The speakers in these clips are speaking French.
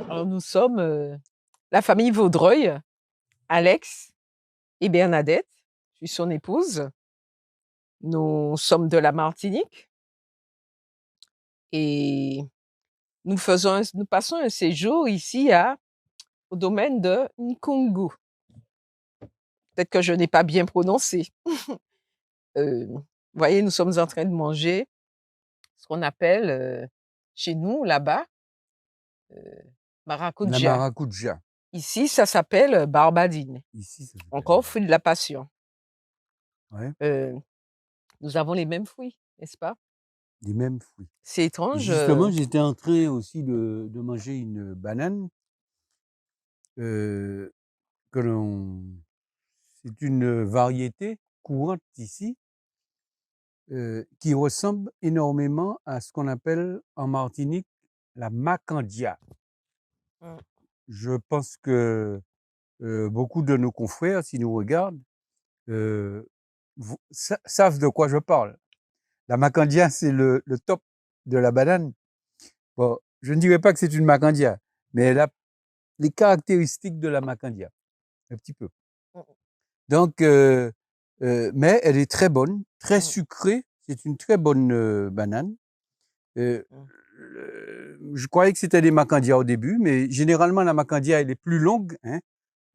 Alors, nous sommes la famille Vaudreuil, Alex et Bernadette. Je suis son épouse. Nous sommes de la Martinique et nous passons un séjour ici au domaine de Nkungu. Peut-être que je n'ai pas bien prononcé. Vous voyez, nous sommes en train de manger ce qu'on appelle chez nous, là-bas, La maracuja. maracuja. Ici, ça s'appelle barbadine. Ici, ça s'appelle Encore fruit de la passion. Ouais, Nous avons les mêmes fruits, n'est-ce pas? les mêmes fruits. C'est étrange. Justement, j'étais en train aussi de manger une banane c'est une variété courante ici qui ressemble énormément à ce qu'on appelle en Martinique la macandia. Mm. Je pense que beaucoup de nos confrères, s'ils nous regardent, savent de quoi je parle. La macandia, c'est le top de la banane. Bon, je ne dirais pas que c'est une macandia, mais elle a les caractéristiques de la macandia, un petit peu. Donc, mais elle est très bonne, très sucrée. C'est une très bonne banane. Je croyais que c'était des macandias au début, mais généralement la macandia elle est plus longue, hein.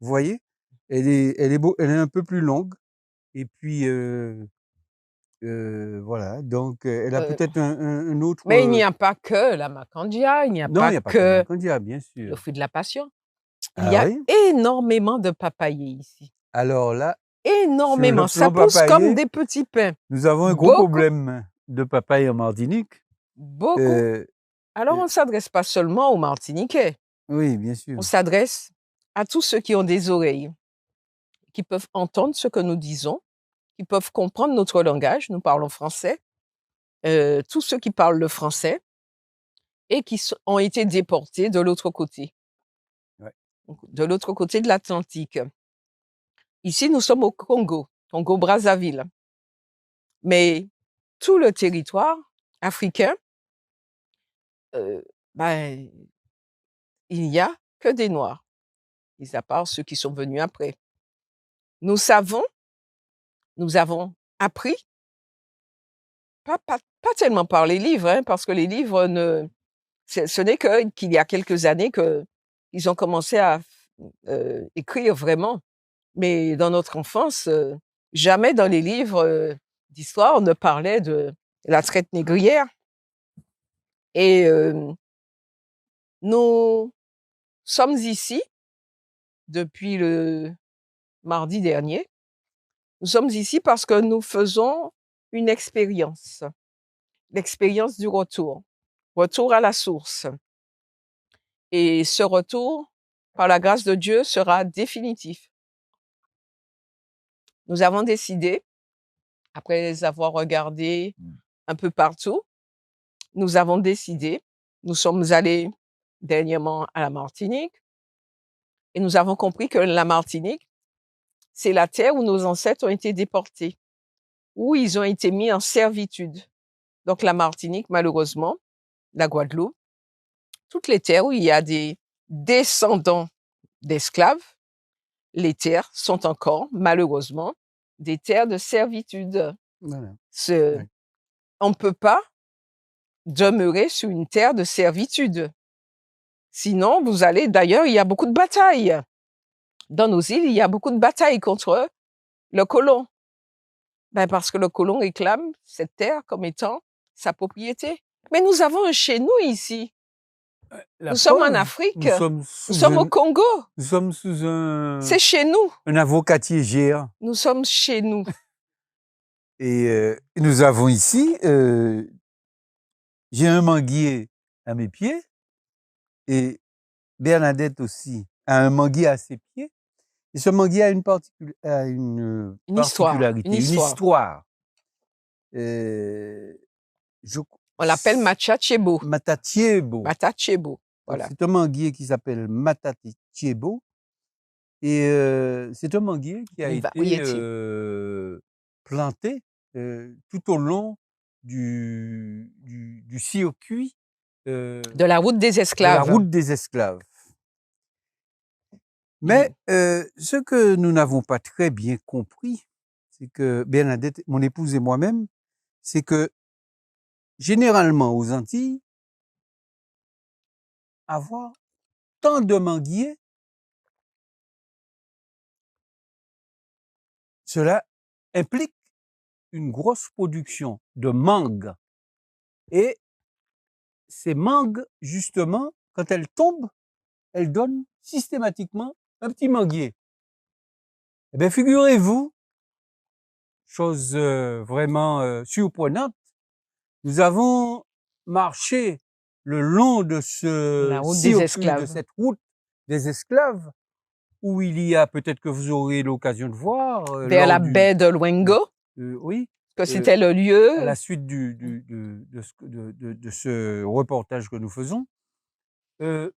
Vous voyez, elle est un peu plus longue. Et puis voilà. Donc, elle a peut-être un autre. Mais il n'y a pas que la macandia, il n'y a Non, il pas n'y a pas que la que macandia, bien le sûr. fruit de la passion. Il y Ah a oui. énormément de papayers ici. Alors là, sur Énormément. le Ça plan pousse comme papayer, des petits pains. nous avons un gros Beaucoup, problème de papaye en Martinique. beaucoup. Alors, on ne s'adresse pas seulement aux Martiniquais. Oui, bien sûr. On s'adresse à tous ceux qui ont des oreilles, qui peuvent entendre ce que nous disons, qui peuvent comprendre notre langage. Nous parlons français. Tous ceux qui parlent le français et qui ont été déportés de l'autre côté. Ouais. De l'autre côté de l'Atlantique. Ici, nous sommes au Congo, Congo-Brazzaville. Mais tout le territoire africain, ben, il n'y a que des Noirs, mis à part ceux qui sont venus après. Nous avons appris, pas tellement par les livres, hein, parce que les livres ce n'est qu'il y a quelques années qu'ils ont commencé à écrire vraiment. Mais dans notre enfance, jamais dans les livres d'histoire on ne parlait de la traite négrière. Et nous sommes ici depuis le mardi dernier. Nous sommes ici parce que nous faisons une expérience, l'expérience du retour à la source. Et ce retour, par la grâce de Dieu, sera définitif. Nous avons décidé, après avoir regardé un peu partout, nous sommes allés dernièrement à la Martinique et nous avons compris que la Martinique, c'est la terre où nos ancêtres ont été déportés, où ils ont été mis en servitude. Donc la Martinique, malheureusement, la Guadeloupe, toutes les terres où il y a des descendants d'esclaves, les terres sont encore, malheureusement, des terres de servitude. Voilà. On ne peut pas demeurer sur une terre de servitude. Sinon, d'ailleurs, il y a beaucoup de batailles. Dans nos îles, il y a beaucoup de batailles contre le colon. Ben, parce que le colon réclame cette terre comme étant sa propriété. Mais nous avons un chez nous ici. Nous sommes en Afrique. Nous sommes au Congo. Nous sommes sous C'est chez nous. un avocatier géant. Nous sommes chez nous. Et nous avons ici, j'ai un manguier à mes pieds et Bernadette aussi a un manguier à ses pieds. Et ce manguier a une particularité, une histoire. On l'appelle Matatiebo. Matatiebo. Voilà. C'est un manguier qui s'appelle Matatiebo. Et c'est un manguier qui a été planté tout au long du circuit De la route des de la esclaves. route des esclaves. Mais ce que nous n'avons pas très bien compris, c'est que Bernadette, mon épouse et moi-même, c'est que généralement aux Antilles, avoir tant de manguiers, cela implique une grosse production de mangue. Et ces mangues, justement, quand elles tombent, elles donnent systématiquement un petit manguier. Eh bien, figurez-vous, chose vraiment surprenante, nous avons marché le long de La ce route des circuit, de esclaves. cette route des esclaves, où il y a, peut-être que vous aurez l'occasion de voir, Vers la lors du, baie de Luengo, oui, que c'était le lieu. à la suite de ce reportage que nous faisons, eh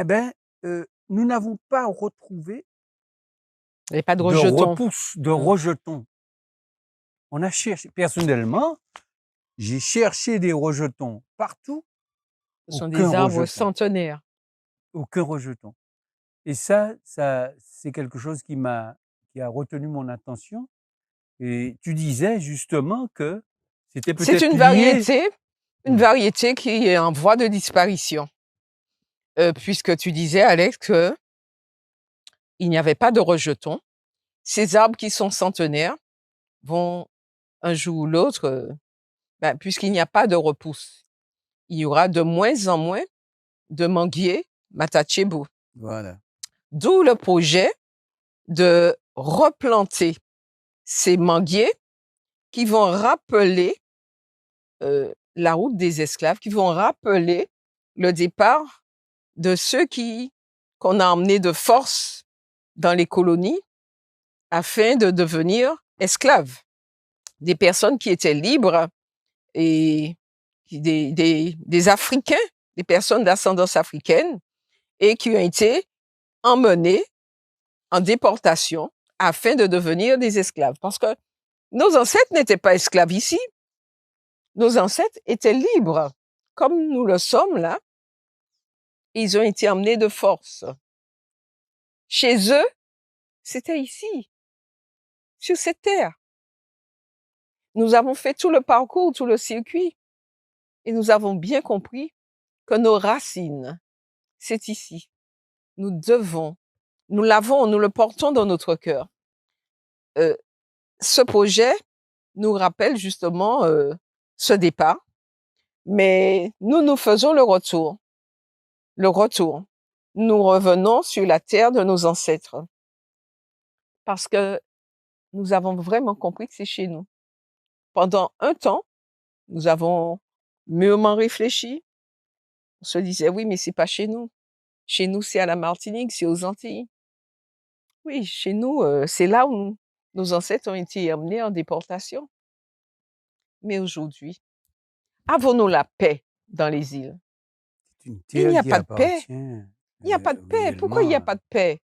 ben, nous n'avons pas retrouvé Il n'y avait pas de de rejetons. repousse, de rejetons. On a cherché, personnellement, j'ai cherché des rejetons partout, Ce sont aucun des arbres rejeton, centenaires. aucun rejeton. Et ça, c'est quelque chose qui a retenu mon attention. Et tu disais justement que c'était C'est peut-être une lié. variété qui est en voie de disparition. Puisque tu disais, Alex, que il n'y avait pas de rejetons. Ces arbres qui sont centenaires vont un jour ou l'autre, puisqu'il n'y a pas de repousse, il y aura de moins en moins de manguiers Matachebo. Voilà. D'où le projet de replanter ces manguiers qui vont rappeler la route des esclaves, qui vont rappeler le départ de ceux qu'on a emmenés de force dans les colonies afin de devenir esclaves. Des personnes qui étaient libres et des Africains, des personnes d'ascendance africaine et qui ont été emmenées en déportation afin de devenir des esclaves. Parce que nos ancêtres n'étaient pas esclaves ici. Nos ancêtres étaient libres, comme nous le sommes là. Ils ont été emmenés de force. Chez eux, c'était ici, sur cette terre. Nous avons fait tout le parcours, tout le circuit, et nous avons bien compris que nos racines, c'est ici. Nous l'avons, nous le portons dans notre cœur. Ce projet nous rappelle justement ce départ, mais nous faisons le retour. Le retour. Nous revenons sur la terre de nos ancêtres. Parce que nous avons vraiment compris que c'est chez nous. Pendant un temps, nous avons mûrement réfléchi. On se disait, oui, mais c'est pas chez nous. Chez nous, c'est à la Martinique, c'est aux Antilles. Oui, chez nous, c'est là où nos ancêtres ont été emmenés en déportation. Mais aujourd'hui, avons-nous la paix dans les îles? Il n'y a pas de paix. Il n'y a pas de paix. Pourquoi il n'y a pas de paix?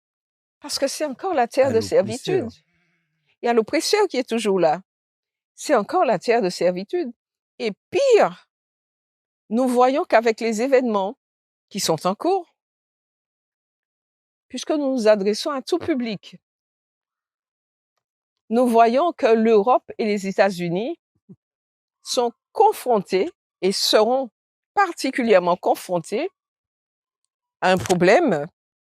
Parce que c'est encore la terre de servitude. Il y a l'oppresseur qui est toujours là. C'est encore la terre de servitude. Et pire, nous voyons qu'avec les événements qui sont en cours, puisque nous nous adressons à tout public, nous voyons que l'Europe et les États-Unis sont confrontés et seront particulièrement confrontés à un problème.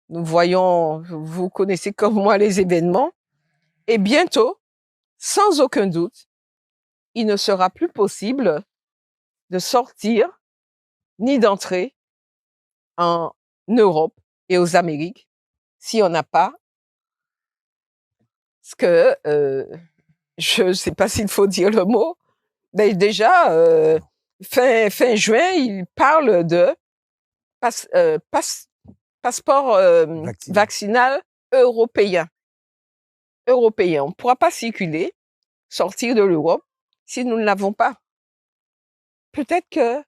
Nous voyons, vous connaissez comme moi les événements, et bientôt, sans aucun doute, il ne sera plus possible de sortir ni d'entrer en Europe et aux Amériques si on n'a pas ce que, je ne sais pas s'il faut dire le mot, mais déjà, fin juin, il parle de passeport vaccinal européen. On ne pourra pas circuler, sortir de l'Europe, si nous ne l'avons pas. Peut-être que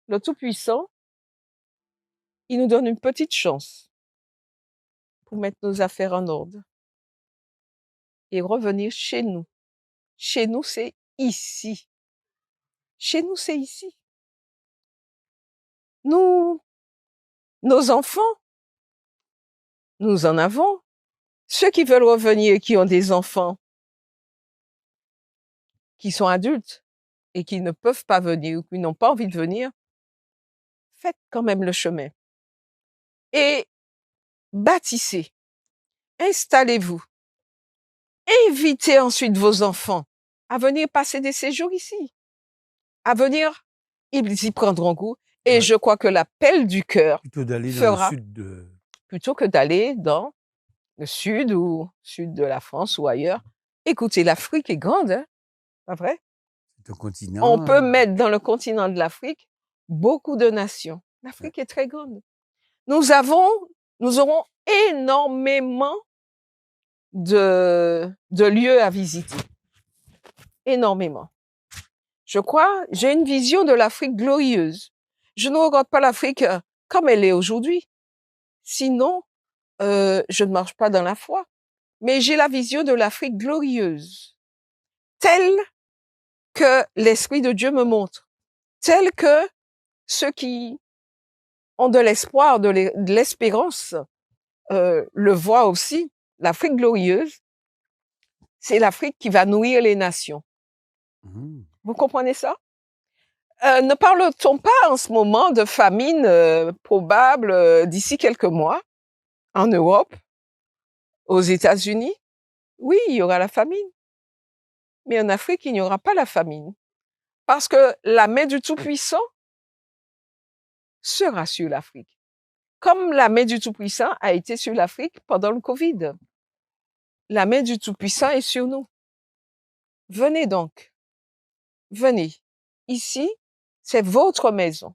le Tout-Puissant, il nous donne une petite chance pour mettre nos affaires en ordre et revenir chez nous. Chez nous, c'est ici. Chez nous, c'est ici. Nos enfants, nous en avons. Ceux qui veulent revenir, qui ont des enfants, qui sont adultes et qui ne peuvent pas venir ou qui n'ont pas envie de venir, faites quand même le chemin. Et bâtissez, installez-vous, invitez ensuite vos enfants à venir passer des séjours ici, à venir, ils y prendront goût. Et je crois que l'appel du cœur plutôt d'aller fera, dans le sud de... plutôt que d'aller dans le sud ou sud de la France ou ailleurs. Écoutez, l'Afrique est grande, hein, pas vrai? C'est un continent. On peut mettre dans le continent de l'Afrique beaucoup de nations. L'Afrique est très grande. Nous aurons énormément de lieux à visiter. Énormément. Je crois, j'ai une vision de l'Afrique glorieuse. Je ne regarde pas l'Afrique comme elle est aujourd'hui. Sinon, je ne marche pas dans la foi. Mais j'ai la vision de l'Afrique glorieuse, telle que l'Esprit de Dieu me montre, telle que ceux qui ont de l'espoir, de l'espérance, le voient aussi. L'Afrique glorieuse, c'est l'Afrique qui va nourrir les nations. Vous comprenez ça? Ne parle-t-on pas en ce moment de famine probable d'ici quelques mois en Europe, aux États-Unis? Oui, il y aura la famine. Mais en Afrique, il n'y aura pas la famine. Parce que la main du Tout-Puissant sera sur l'Afrique. Comme la main du Tout-Puissant a été sur l'Afrique pendant le Covid. La main du Tout-Puissant est sur nous. Venez donc. Venez. Ici, c'est votre maison.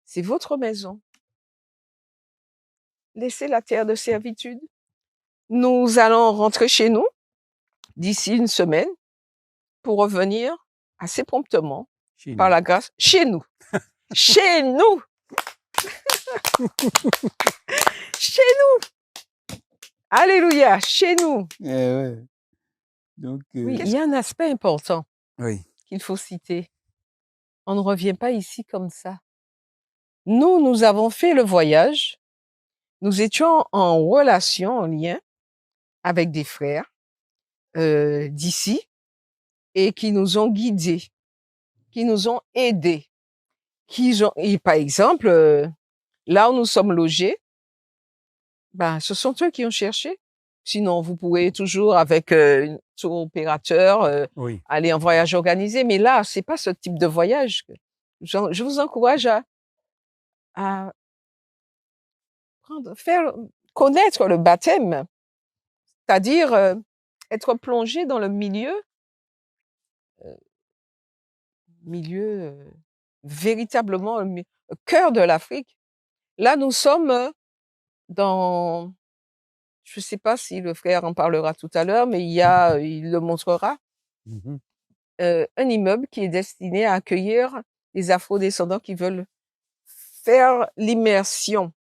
C'est votre maison. Laissez la terre de servitude. Nous allons rentrer chez nous d'ici une semaine pour revenir assez promptement par la grâce chez nous. Chez nous. Chez nous. Alléluia, chez nous. Ouais. Donc, oui, il y a un aspect important qu'il faut citer. On ne revient pas ici comme ça. Nous avons fait le voyage. Nous étions en relation, en lien avec des frères d'ici et qui nous ont guidés, qui nous ont aidés. Et par exemple, là où nous sommes logés, ben, ce sont eux qui ont cherché. Sinon, vous pouvez toujours, avec un tour opérateur, aller en voyage organisé. Mais là, c'est pas ce type de voyage. Je vous encourage à faire connaître le baptême, c'est-à-dire être plongé dans le milieu véritablement le cœur de l'Afrique. Là, nous sommes dans, je ne sais pas si le frère en parlera tout à l'heure, mais il le montrera, un immeuble qui est destiné à accueillir les afro-descendants qui veulent faire l'immersion.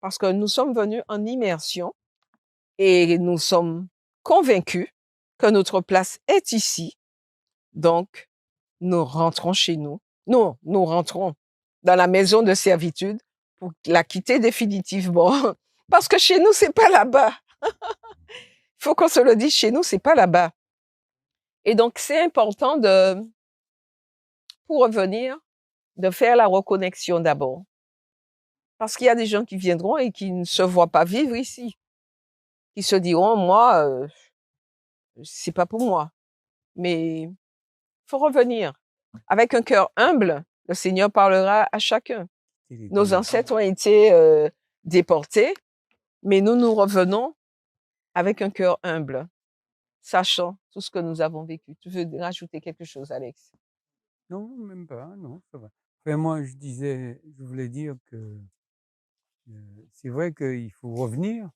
Parce que nous sommes venus en immersion et nous sommes convaincus que notre place est ici. Donc, nous rentrons chez nous. Non, nous rentrons dans la maison de servitude pour la quitter définitivement. Parce que chez nous, c'est pas là-bas. Il faut qu'on se le dise, chez nous, c'est pas là-bas. Et donc, c'est important pour revenir, de faire la reconnexion d'abord. Parce qu'il y a des gens qui viendront et qui ne se voient pas vivre ici. Qui se diront, moi, c'est pas pour moi. Mais faut revenir. Avec un cœur humble, le Seigneur parlera à chacun. Nos ancêtres ont été déportés, mais nous revenons avec un cœur humble, sachant tout ce que nous avons vécu. Tu veux rajouter quelque chose, Alex? Non, même pas, non, ça va. Enfin, moi, je voulais dire que c'est vrai qu'il faut revenir,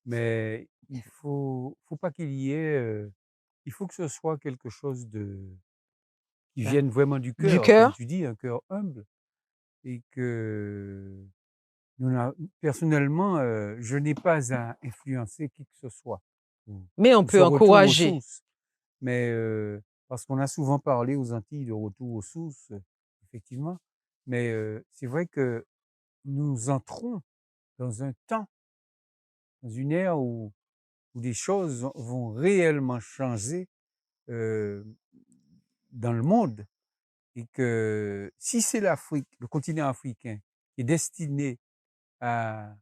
mais il faut pas qu'il y ait, il faut que ce soit quelque chose qui vienne vraiment du cœur, comme tu dis, un cœur humble, et que personnellement, je n'ai pas à influencer qui que ce soit. Mais on peut encourager. Mais parce qu'on a souvent parlé aux Antilles de retour aux sources, effectivement. Mais c'est vrai que nous entrons dans un temps, dans une ère où des choses vont réellement changer dans le monde, et que si c'est l'Afrique, le continent africain, qui est destiné à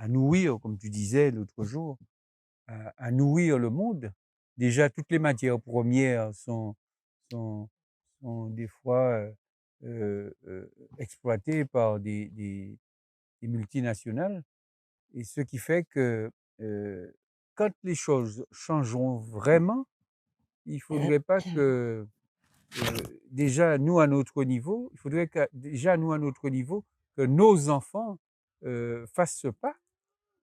nourrir, comme tu disais l'autre jour, à nourrir le monde, déjà toutes les matières premières sont, sont des fois exploitées par des multinationales, et ce qui fait que quand les choses changeront vraiment, il faudrait pas que déjà nous à notre niveau, il faudrait que déjà nous à notre niveau que nos enfants fassent ce pas.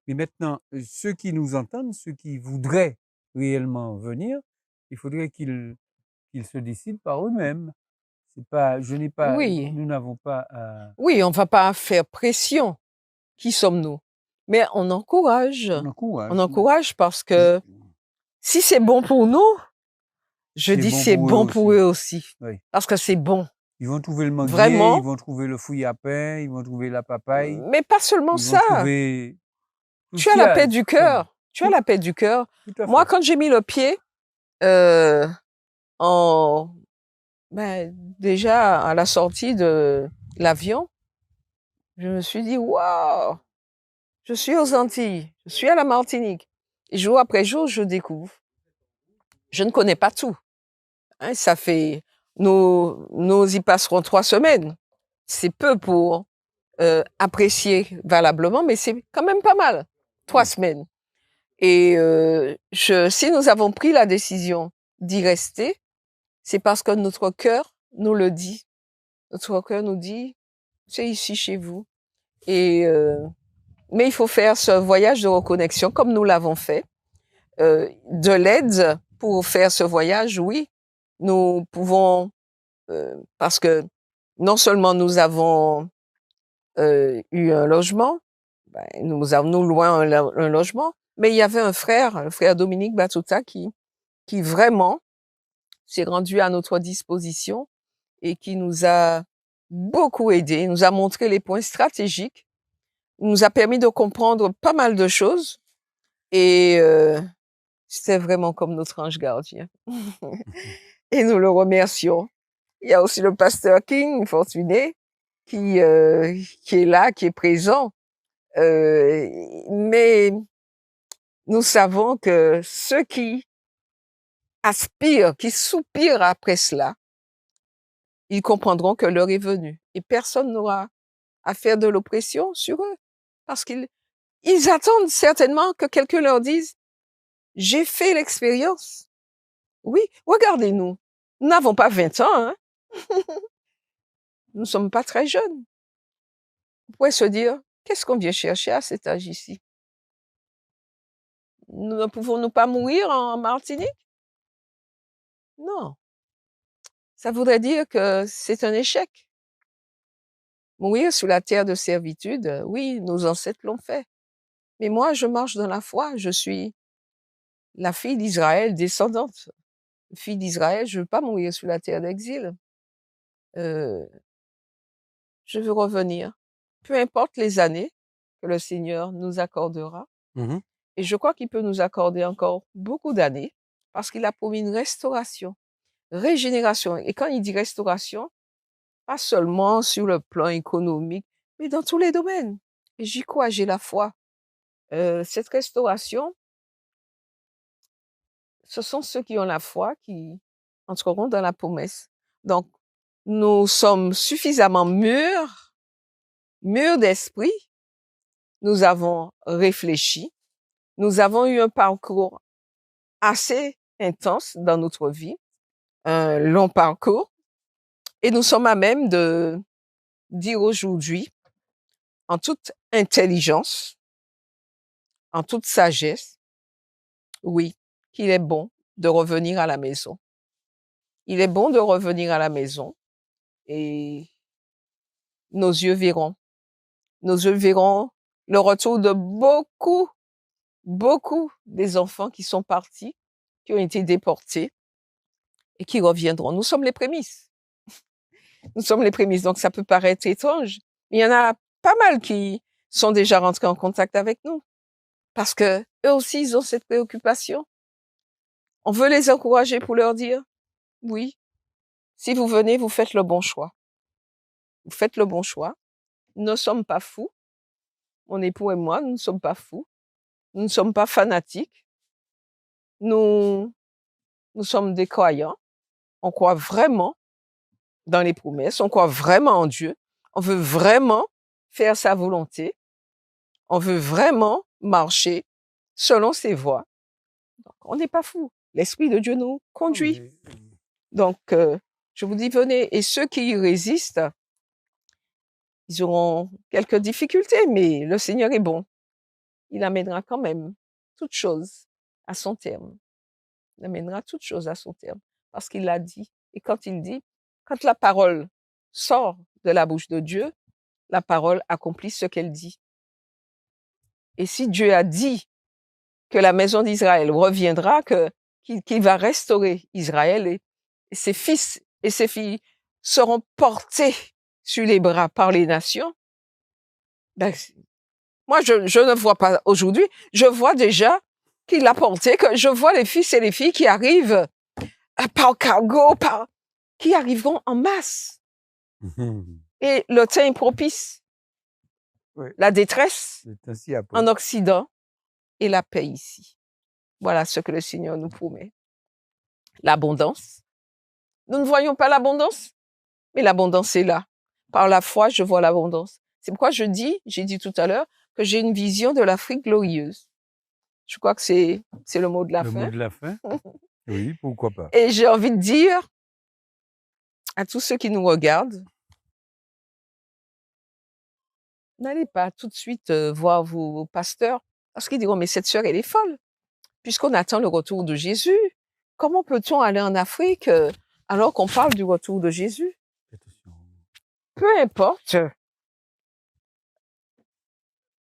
Mais maintenant, ceux qui nous entendent, ceux qui voudraient réellement venir, il faudrait qu'ils se décident par eux-mêmes. C'est pas, je n'ai pas, Oui, nous n'avons pas à, oui, on va pas faire pression. Qui sommes-nous? Mais on encourage. on On encourage. encourage parce Et que si c'est bon pour nous, je c'est dis bon c'est pour eux bon pour aussi. eux aussi. Oui. Parce que c'est bon. Ils vont trouver le manguier, ils Vraiment. vont trouver le fouille à pain, ils vont trouver la papaye, Mais pas seulement ils vont ça. trouver tout ce Tu as qu'il y la a. paix du cœur. Tu as Tout, la paix du cœur. tout à Moi, fait. quand j'ai mis le pied euh, déjà à la sortie de l'avion, je me suis dit waouh, je suis aux Antilles, je suis à la Martinique. Et jour après jour, je découvre. Je ne connais pas tout. Hein, ça fait, nous y passerons 3 semaines. C'est peu pour apprécier valablement, mais c'est quand même pas mal. 3 Oui. semaines. Et si nous avons pris la décision d'y rester, c'est parce que notre cœur nous le dit. Notre cœur nous dit, c'est ici chez vous. Et mais il faut faire ce voyage de reconnexion comme nous l'avons fait. De l'aide pour faire ce voyage, oui, nous pouvons, parce que non seulement nous avons eu un logement, ben, nous avons nous loin un logement, mais il y avait un frère, le frère Dominique Batuta, qui vraiment s'est rendu à notre disposition et qui nous a beaucoup aidé, nous a montré les points stratégiques, nous a permis de comprendre pas mal de choses et c'était vraiment comme notre ange gardien. Et nous le remercions. Il y a aussi le pasteur King, fortuné, qui est là, qui est présent. Mais nous savons que ceux qui aspirent, qui soupirent après cela, ils comprendront que l'heure est venue. Et personne n'aura à faire de l'oppression sur eux. Parce ils attendent certainement que quelqu'un leur dise, j'ai fait l'expérience. Oui, regardez-nous. Nous n'avons pas 20 ans, hein. Nous ne sommes pas très jeunes. Vous pouvez se dire, qu'est-ce qu'on vient chercher à cet âge ici? Nous ne pouvons-nous pas mourir en Martinique? Non. Ça voudrait dire que c'est un échec. Mourir sur la terre de servitude, oui, nos ancêtres l'ont fait. Mais moi, je marche dans la foi. Je suis la fille d'Israël, descendante. Fille d'Israël, je veux pas mourir sur la terre d'exil. Je veux revenir. Peu importe les années que le Seigneur nous accordera. Mhm. Et je crois qu'il peut nous accorder encore beaucoup d'années parce qu'il a promis une restauration, régénération. Et quand il dit restauration, pas seulement sur le plan économique, mais dans tous les domaines. Et j'y crois, j'ai la foi. Cette restauration, ce sont ceux qui ont la foi qui entreront dans la promesse. Donc, nous sommes suffisamment mûrs d'esprit. Nous avons réfléchi. Nous avons eu un parcours assez intense dans notre vie, un long parcours. Et nous sommes à même de dire aujourd'hui, en toute intelligence, en toute sagesse, oui, qu'il est bon de revenir à la maison. Il est bon de revenir à la maison et nos yeux verront. Nos yeux verront le retour de beaucoup des enfants qui sont partis, qui ont été déportés. et qui reviendront. Nous sommes les prémices. Nous sommes les prémices, donc ça peut paraître étrange. Mais il y en a pas mal qui sont déjà rentrés en contact avec nous. Parce que eux aussi, ils ont cette préoccupation. On veut les encourager pour leur dire, oui, si vous venez, vous faites le bon choix. Vous faites le bon choix. Nous ne sommes pas fous. Mon époux et moi, nous ne sommes pas fous. Nous ne sommes pas fanatiques. Nous sommes des croyants. On croit vraiment dans les promesses. On croit vraiment en Dieu. On veut vraiment faire sa volonté. On veut vraiment marcher selon ses voies. Donc, on n'est pas fous. L'Esprit de Dieu nous conduit. Donc, je vous dis, venez. Et ceux qui y résistent, ils auront quelques difficultés, mais le Seigneur est bon. Il amènera quand même toutes choses à son terme. Il amènera toutes choses à son terme. Parce qu'il l'a dit. Et quand il dit, quand la parole sort de la bouche de Dieu, la parole accomplit ce qu'elle dit. Et si Dieu a dit que la maison d'Israël reviendra, qu'il va restaurer Israël et ses fils et ses filles seront portés sur les bras par les nations, ben, moi, je ne vois pas aujourd'hui, je vois déjà qu'il l'a porté, que je vois les fils et les filles qui arrivent par cargo, qui arriveront en masse. Et le temps est propice. Oui. La détresse ainsi en Occident et la paix ici. Voilà ce que le Seigneur nous promet. L'abondance. Nous ne voyons pas l'abondance, mais l'abondance est là. Par la foi, je vois l'abondance. C'est pourquoi j'ai dit tout à l'heure, que j'ai une vision de l'Afrique glorieuse. Je crois que c'est le mot de la fin. Le mot de la fin? Oui, pourquoi pas. Et j'ai envie de dire à tous ceux qui nous regardent, n'allez pas tout de suite voir vos pasteurs, parce qu'ils diront, mais cette sœur, elle est folle, puisqu'on attend le retour de Jésus. Comment peut-on aller en Afrique alors qu'on parle du retour de Jésus? Peu importe.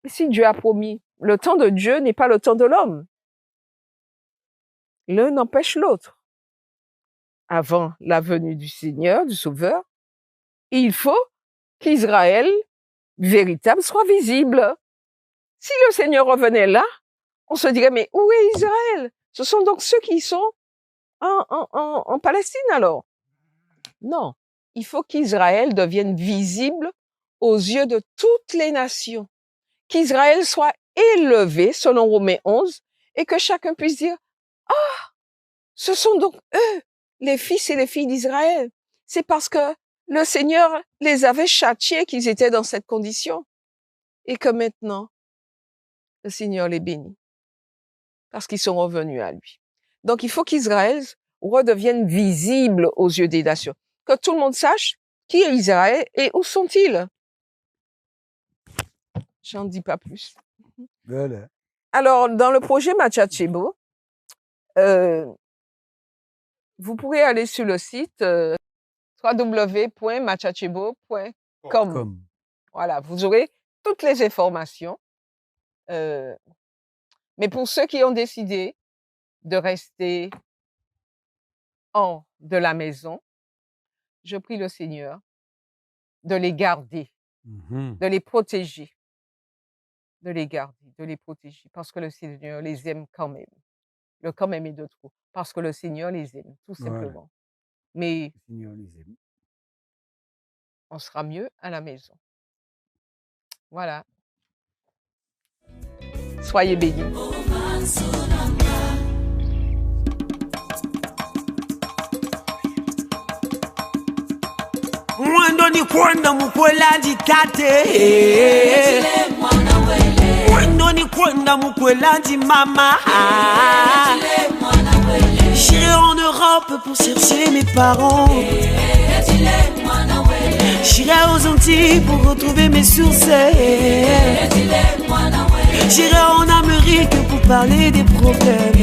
Mais si Dieu a promis, le temps de Dieu n'est pas le temps de l'homme. L'un n'empêche l'autre. Avant la venue du Seigneur, du Sauveur, il faut qu'Israël véritable soit visible. Si le Seigneur revenait là, on se dirait, mais où est Israël? Ce sont donc ceux qui sont en Palestine alors. Non, il faut qu'Israël devienne visible aux yeux de toutes les nations. Qu'Israël soit élevé, selon Romains 11, et que chacun puisse dire, ah, ce sont donc eux, les fils et les filles d'Israël. C'est parce que le Seigneur les avait châtiés qu'ils étaient dans cette condition. Et que maintenant, le Seigneur les bénit. Parce qu'ils sont revenus à lui. Donc, il faut qu'Israël redevienne visible aux yeux des nations. Que tout le monde sache qui est Israël et où sont-ils. J'en dis pas plus. Voilà. Alors, dans le projet Machachebo, vous pourrez aller sur le site www.machachebo.com. Voilà, vous aurez toutes les informations. Mais pour ceux qui ont décidé de rester hors de la maison, je prie le Seigneur de les garder, de les protéger, de les garder, de les protéger, parce que le Seigneur les aime quand même. Le quand même est de trop, parce que le Seigneur les aime, tout simplement. Mais le Seigneur les aime. On sera mieux à la maison. Voilà. Soyez bénis. Mwendo ni kwenda mukwelaji kate, mwendo ni kwenda mukwelaji mama. J'irai en Europe pour chercher mes parents. J'irai aux Antilles pour retrouver mes sources. J'irai en Amérique pour parler des problèmes.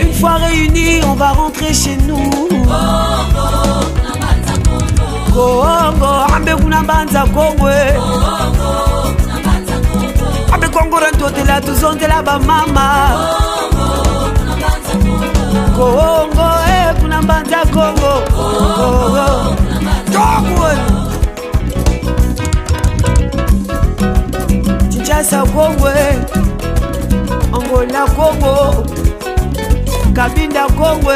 Une fois réunis, on va rentrer chez nous. Congo, ambe kuna banza Congo. Abe Congo tuzondela tuzondela bamama Kongo kuna mbanza Kongo Kongo Kinshasa Kongo Angola Kongo Kabinda Kongo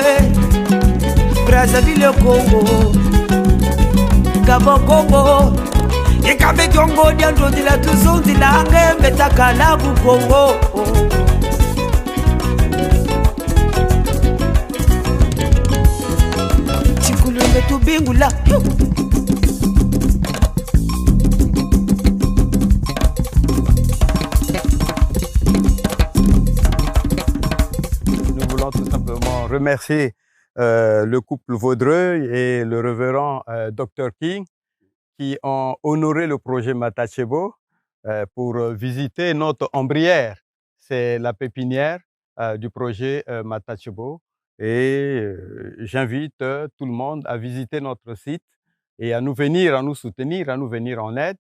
Brazzaville Kongo Gabon Kongo Ekabe Kongo diandondela tuzondela ngembe takalabu Kongo Chikulumbe tubingula Nous voulons tout simplement remercier le couple Vaudreuil et le révérend Dr King qui ont honoré le projet Matachebo pour visiter notre ombrière. C'est la pépinière du projet Matachebo et j'invite tout le monde à visiter notre site et à nous venir, à nous soutenir, à nous venir en aide.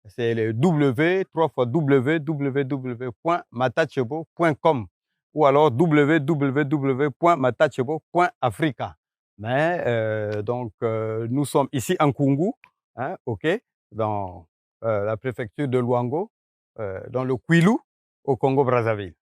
C'est le www.matachebo.com ou alors www.matachebo.africa. Mais donc nous sommes ici en Kungu, hein, ok, dans la préfecture de Luango, dans le Kwilu, au Congo-Brazzaville.